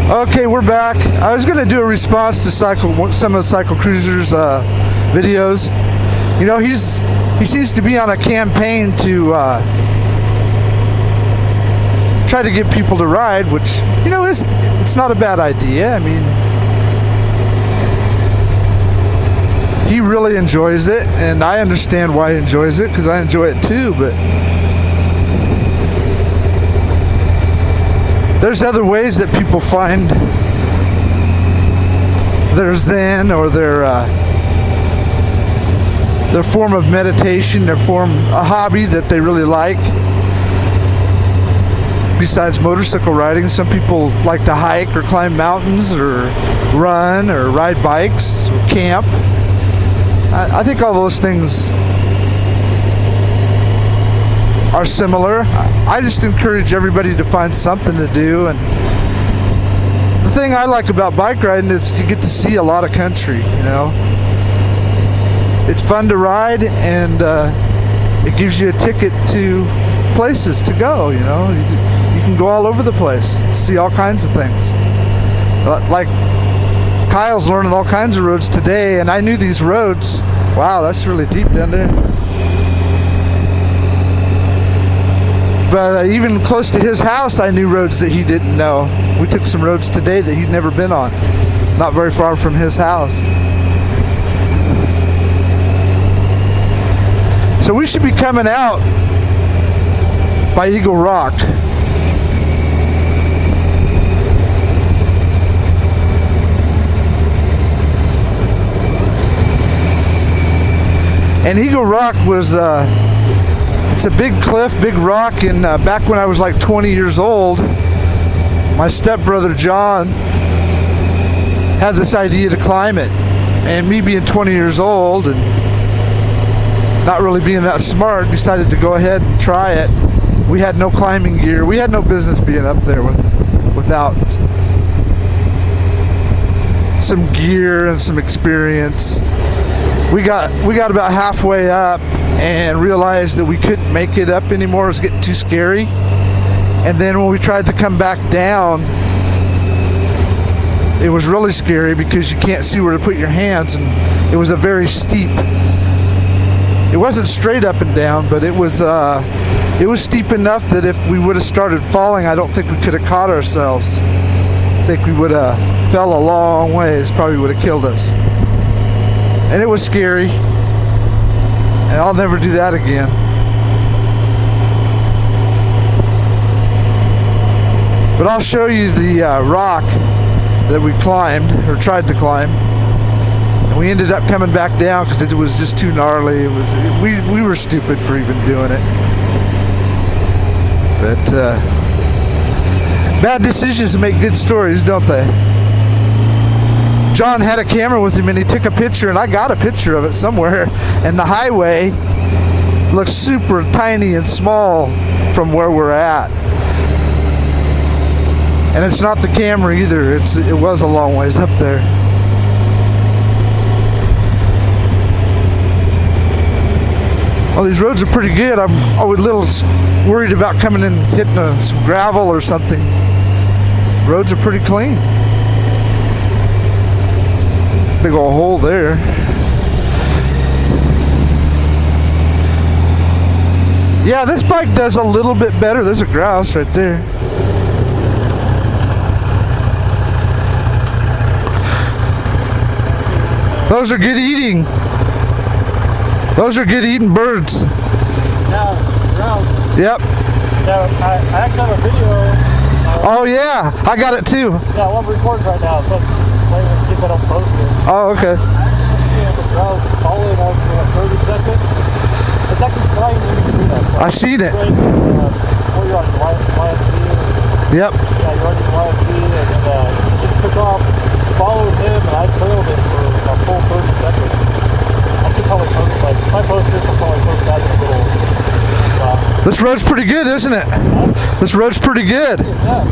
Okay, we're back. I was going to do a response to some of the Cycle Cruisers videos. You know, he seems to be on a campaign to try to get people to ride, which, you know, it's not a bad idea. I mean, he really enjoys it, and I understand why he enjoys it, because I enjoy it too, but there's other ways that people find their zen or their form of meditation, a hobby that they really like. Besides motorcycle riding, some people like to hike or climb mountains or run or ride bikes or camp. I think all those things are similar. I just encourage everybody to find something to do, and the thing I like about bike riding is you get to see a lot of country, you know. It's fun to ride, and it gives you a ticket to places to go, you know. You can go all over the place, see all kinds of things. Like Kyle's learning all kinds of roads today, and I knew these roads. Wow, that's really deep down there. But even close to his house, I knew roads that he didn't know. We took some roads today that he'd never been on, not very far from his house. So we should be coming out by Eagle Rock. And Eagle Rock was, it's a big cliff, big rock, and back when I was like 20 years old, my stepbrother John had this idea to climb it. And me being 20 years old and not really being that smart, decided to go ahead and try it. We had no climbing gear. We had no business being up there without some gear and some experience. We got about halfway up and realized that we couldn't make it up anymore. It was getting too scary. And then when we tried to come back down, it was really scary because you can't see where to put your hands, and it was a very steep. It wasn't straight up and down, but it was steep enough that if we would have started falling, I don't think we could have caught ourselves. I think we would have fell a long ways, probably would have killed us. And it was scary, and I'll never do that again. But I'll show you the rock that we climbed, or tried to climb. And we ended up coming back down because it was just too gnarly. We were stupid for even doing it. But bad decisions make good stories, don't they? John had a camera with him and he took a picture, and I got a picture of it somewhere, and the highway looks super tiny and small from where we're at. And it's not the camera either, it was a long ways up there. Well, these roads are pretty good. I'm always a little worried about coming in and hitting some gravel or something. These roads are pretty clean. Big old hole there. Yeah, this bike does a little bit better. There's a grouse right there. Those are good eating. Those are good eating birds. Yeah, grouse. Yep. Yeah, I actually have a video. Oh yeah, I got it too. Yeah, I'm recording right now, so it's explaining in case I don't post it. Oh, okay. I actually the grouse following us for like 30 seconds. It's actually flying when you can do that. So I seen it. Before you're on YSV. Yep. Yeah, you're running YSV, and then just took off, followed him, and I trailed him for a full 30 seconds. I should probably post, like, if I post this, I'll probably post that in a little shot. This road's pretty good, isn't it? Huh? This road's pretty good. Yeah.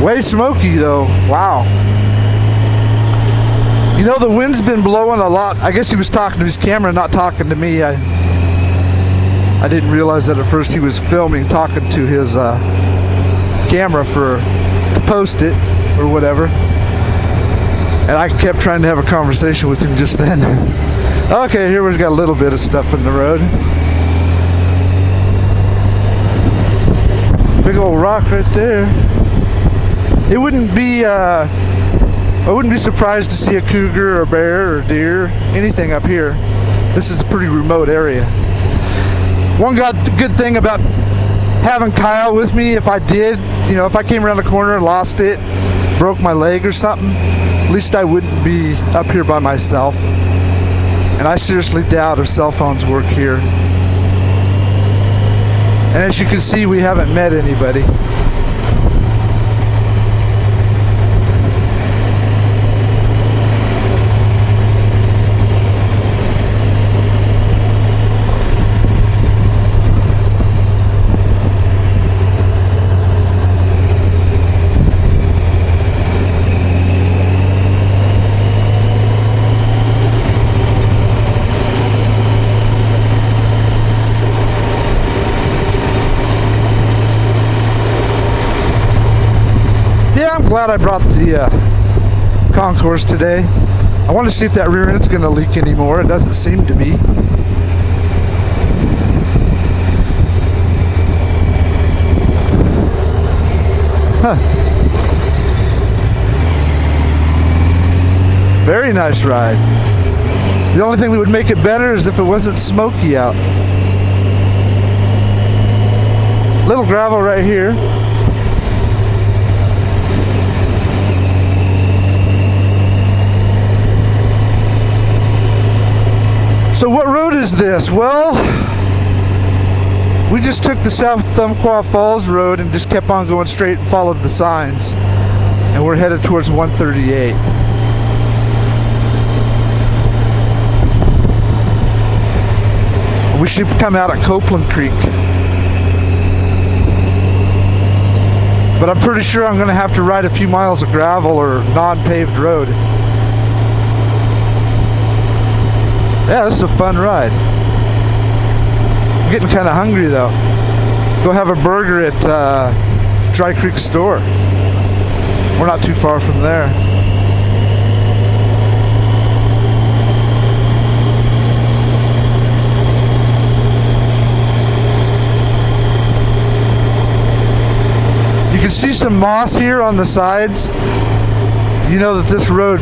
Way smoky though. Wow. You know, the wind's been blowing a lot. I guess he was talking to his camera, not talking to me. I didn't realize that at first he was filming, talking to his camera to post it or whatever. And I kept trying to have a conversation with him just then. Okay, here we've got a little bit of stuff in the road. Big old rock right there. It wouldn't be, I wouldn't be surprised to see a cougar or a bear or deer, anything up here. This is a pretty remote area. One good thing about having Kyle with me, if I did, if I came around the corner and lost it, broke my leg or something, at least I wouldn't be up here by myself. And I seriously doubt if cell phones work here. And as you can see, we haven't met anybody. I'm glad I brought the concourse today. I want to see if that rear end's going to leak anymore. It doesn't seem to be. Huh. Very nice ride. The only thing that would make it better is if it wasn't smoky out. Little gravel right here. So what road is this? Well, we just took the South Umpqua Falls Road and just kept on going straight and followed the signs. And we're headed towards 138. We should come out at Copeland Creek. But I'm pretty sure I'm going to have to ride a few miles of gravel or non-paved road. Yeah, this is a fun ride. I'm getting kind of hungry though. Go have a burger at Dry Creek Store. We're not too far from there. You can see some moss here on the sides. You know that this road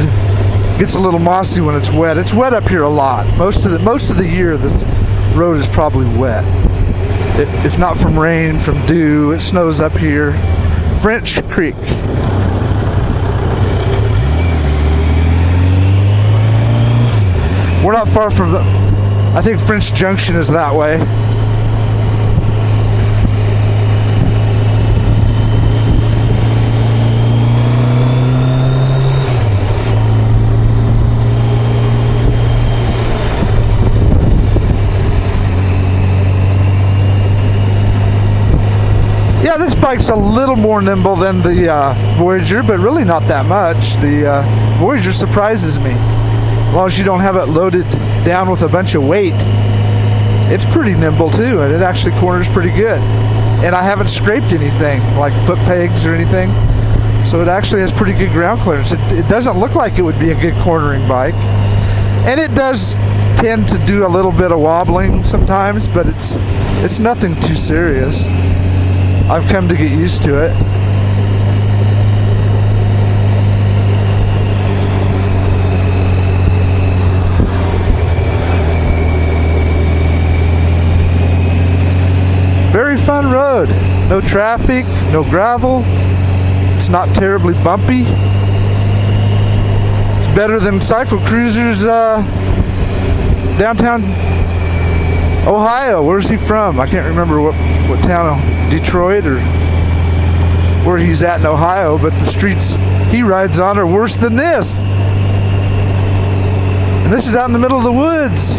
gets a little mossy when it's wet. It's wet up here a lot. Most of the year this road is probably wet. If not from rain, from dew. It snows up here. French Creek. We're not far from I think French Junction is that way. Yeah, this bike's a little more nimble than the Voyager, but really not that much. The Voyager surprises me. As long as you don't have it loaded down with a bunch of weight, it's pretty nimble too, and it actually corners pretty good. And I haven't scraped anything, like foot pegs or anything, so it actually has pretty good ground clearance. It doesn't look like it would be a good cornering bike. And it does tend to do a little bit of wobbling sometimes, but it's nothing too serious. I've come to get used to it. Very fun road. No traffic, no gravel. It's not terribly bumpy. It's better than cycle cruisers downtown Ohio. Where's he from? I can't remember what town, Detroit or where he's at in Ohio, but the streets he rides on are worse than this. And this is out in the middle of the woods.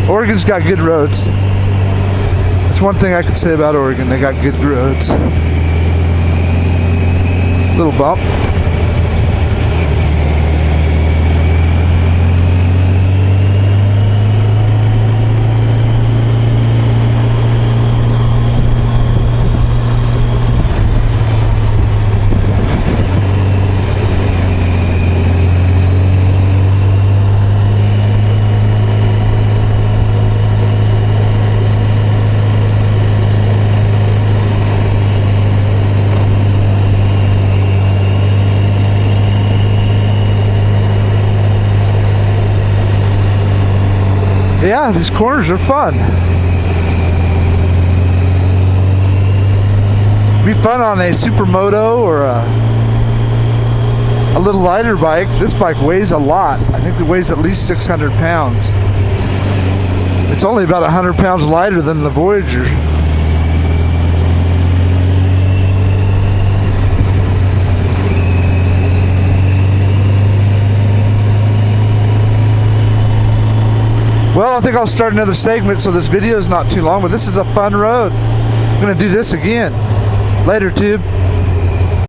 Oregon's got good roads. That's one thing I could say about Oregon. They got good roads. Little bump. yeah, these corners are fun. Be fun on a supermoto or a little lighter bike. This bike weighs a lot. I think it weighs at least 600 pounds. It's only about 100 pounds lighter than the Voyager. Well, I think I'll start another segment so this video is not too long, but this is a fun road. I'm going to do this again. Later, tube.